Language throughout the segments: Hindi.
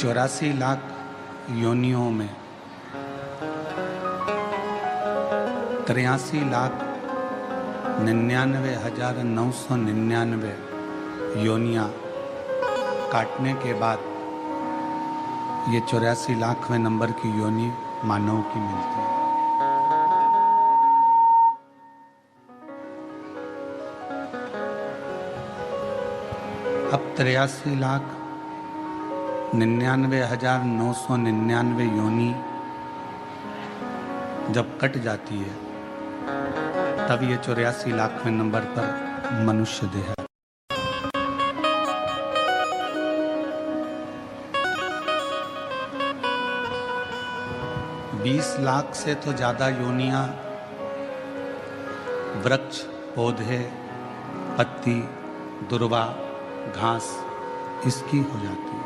84 लाख योनियों में 83,99,999 योनियां काटने के बाद ये 84 लाखवें नंबर की योनि मानव की मिलती है। अब 83,99,999 योनि जब कट जाती है तब ये 84 लाखवें नंबर पर मनुष्य देह है। बीस लाख से तो ज्यादा योनियां वृक्ष, पौधे, पत्ती, दुर्वा, घास इसकी हो जाती है।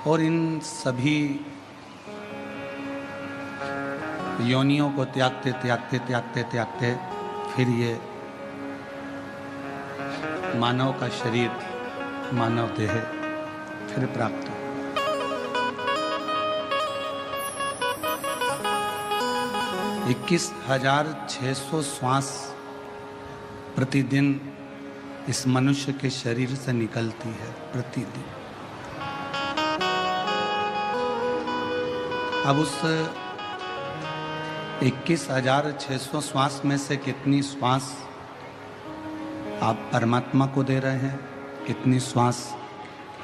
और इन सभी योनियों को त्यागते त्यागते त्यागते त्यागते फिर ये मानव का शरीर, मानव देह फिर प्राप्त हो। « 21,600 श्वास प्रतिदिन इस मनुष्य के शरीर से निकलती है प्रतिदिन। अब उस 21,600 श्वास में से कितनी श्वास आप परमात्मा को दे रहे हैं, कितनी श्वास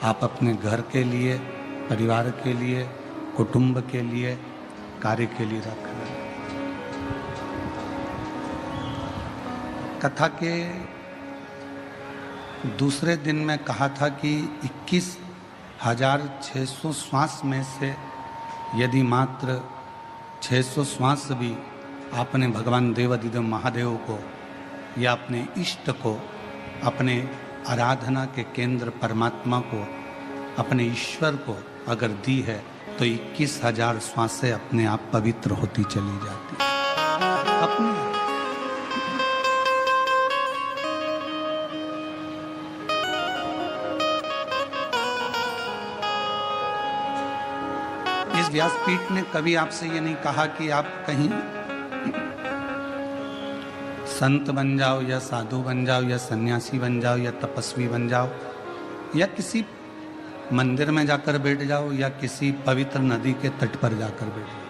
आप अपने घर के लिए, परिवार के लिए, कुटुंब के लिए, कार्य के लिए रख रहे हैं। कथा के दूसरे दिन में कहा था कि 21,600 श्वास में से यदि मात्र 600 श्वास भी आपने भगवान देवाधिदेव महादेव को या अपने इष्ट को, अपने आराधना के केंद्र परमात्मा को, अपने ईश्वर को अगर दी है तो 21,000 श्वासें अपने आप पवित्र होती चली जाती है। अपने इस व्यासपीठ ने कभी आपसे ये नहीं कहा कि आप कहीं संत बन जाओ या साधु बन जाओ या सन्यासी बन जाओ या तपस्वी बन जाओ या किसी मंदिर में जाकर बैठ जाओ या किसी पवित्र नदी के तट पर जाकर बैठ जाओ।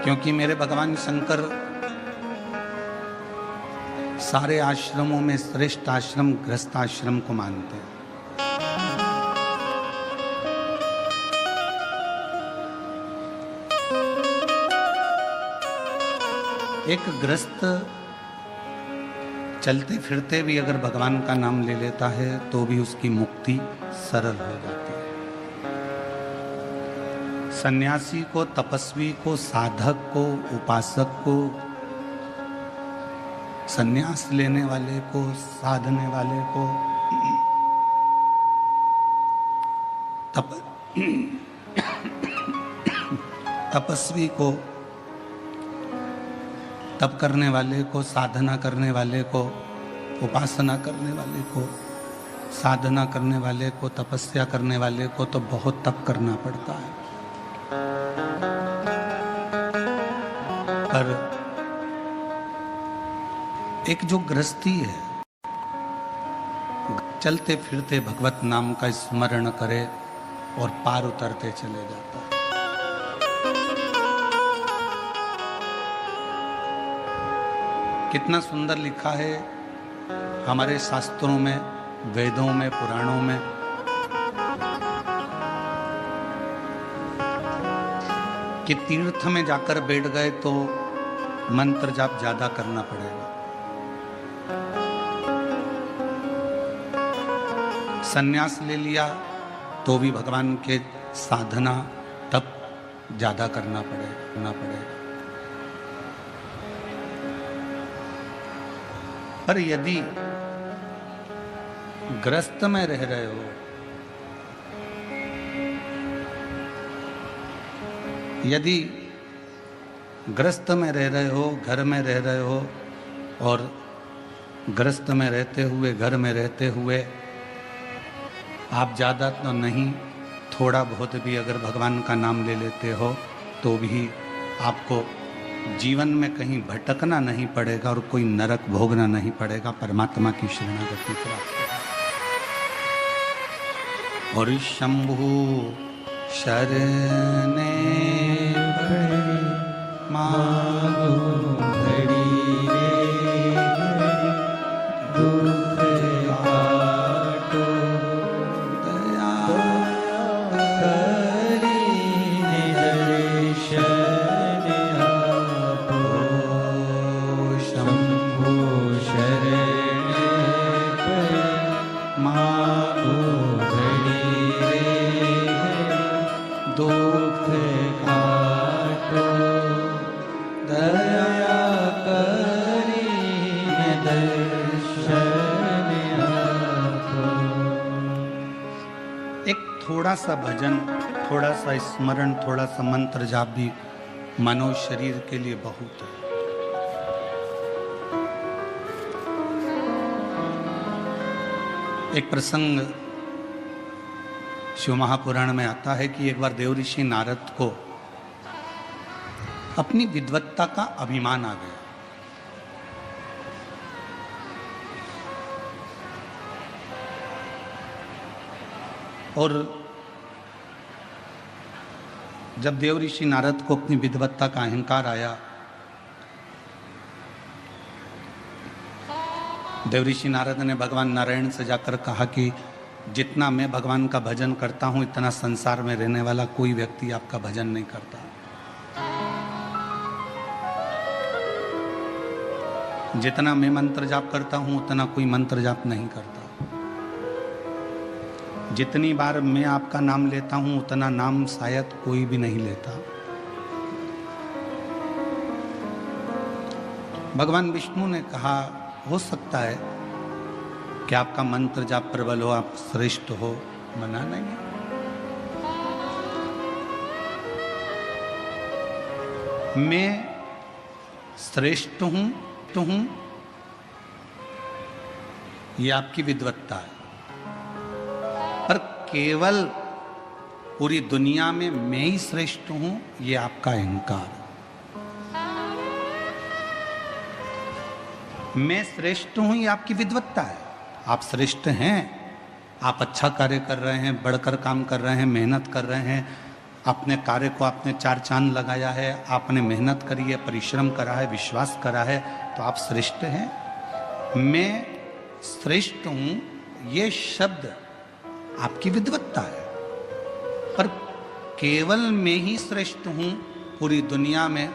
क्योंकि मेरे भगवान शंकर सारे आश्रमों में श्रेष्ठ आश्रम गृहस्थ आश्रम को मानते हैं। एक गृहस्थ चलते फिरते भी अगर भगवान का नाम ले लेता है तो भी उसकी मुक्ति सरल हो जाती है। सन्यासी को, तपस्वी को, साधक को, उपासक को, सन्यास लेने वाले को, साधने वाले को, तपस्वी को, तप करने वाले को, साधना करने वाले को, उपासना करने वाले को, साधना करने वाले को, तपस्या करने वाले को तो बहुत तप करना पड़ता है। पर एक जो गृहस्थी है, चलते फिरते भगवत नाम का स्मरण करे और पार उतरते चले जाता है। कितना सुंदर लिखा है हमारे शास्त्रों में, वेदों में, पुराणों में कि तीर्थ में जाकर बैठ गए तो मंत्र जाप ज्यादा करना पड़ेगा, सन्यास ले लिया तो भी भगवान के साधना तप ज्यादा करना पड़ेगा। पर यदि ग्रस्त में रह रहे हो, यदि ग्रस्त में रह रहे हो, घर में रह रहे हो, और गृहस्थ में रहते हुए, घर में रहते हुए आप ज़्यादा तो नहीं, थोड़ा बहुत भी अगर भगवान का नाम ले लेते हो तो भी आपको जीवन में कहीं भटकना नहीं पड़ेगा और कोई नरक भोगना नहीं पड़ेगा, परमात्मा की शरणागति प्राप्त होगी। और शंभु शरणे पड़े मांगो घड़ी रे घड़ी, दुख काटो दया करीने दर्शन आपो। शंभु शरणे पड़े मांगो घड़ी रे घड़ी, दुख काटो दया करीने दर्शन आपो। एक थोड़ा सा भजन, थोड़ा सा स्मरण, थोड़ा सा मंत्र जाप भी मनो शरीर के लिए बहुत है। एक प्रसंग शिव महापुराण में आता है कि एक बार देवऋषि नारद को अपनी विद्वत्ता का अभिमान आ गया। और जब देवऋषि नारद को अपनी विद्वत्ता का अहंकार आया, देवऋषि नारद ने भगवान नारायण से जाकर कहा कि जितना मैं भगवान का भजन करता हूं, इतना संसार में रहने वाला कोई व्यक्ति आपका भजन नहीं करता। जितना मैं मंत्र जाप करता हूं, उतना कोई मंत्र जाप नहीं करता। जितनी बार मैं आपका नाम लेता हूं, उतना नाम शायद कोई भी नहीं लेता। भगवान विष्णु ने कहा, हो सकता है कि आपका मंत्र जाप प्रबल हो, आप श्रेष्ठ हो, मना नहीं है। मैं श्रेष्ठ हूं ये आपकी विद्वत्ता है, पर केवल पूरी दुनिया में मैं ही श्रेष्ठ हूं ये आपका अहंकार। मैं श्रेष्ठ हूं ये आपकी विद्वत्ता है। आप श्रेष्ठ हैं, आप अच्छा कार्य कर रहे हैं, बढ़कर काम कर रहे हैं, मेहनत कर रहे हैं, अपने कार्य को आपने चार चांद लगाया है, आपने मेहनत करी है, परिश्रम करा है, विश्वास करा है, तो आप श्रेष्ठ हैं। मैं श्रेष्ठ हूं ये शब्द आपकी विद्वत्ता है, पर केवल मैं ही श्रेष्ठ हूं पूरी दुनिया में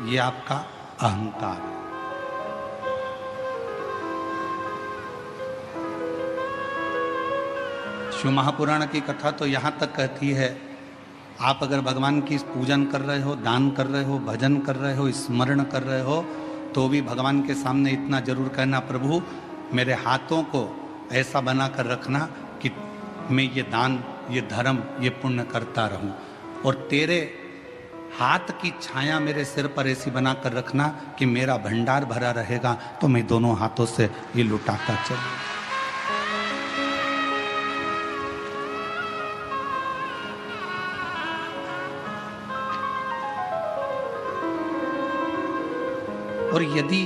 ये आपका अहंकार है। शिव महापुराण की कथा तो यहाँ तक कहती है, आप अगर भगवान की पूजन कर रहे हो, दान कर रहे हो, भजन कर रहे हो, स्मरण कर रहे हो, तो भी भगवान के सामने इतना जरूर कहना, प्रभु मेरे हाथों को ऐसा बनाकर रखना कि मैं ये दान, ये धर्म, ये पुण्य करता रहूं, और तेरे हाथ की छाया मेरे सिर पर ऐसी बनाकर रखना कि मेरा भंडार भरा रहेगा, तो मैं दोनों हाथों से ये लुटाता चलूं। और यदि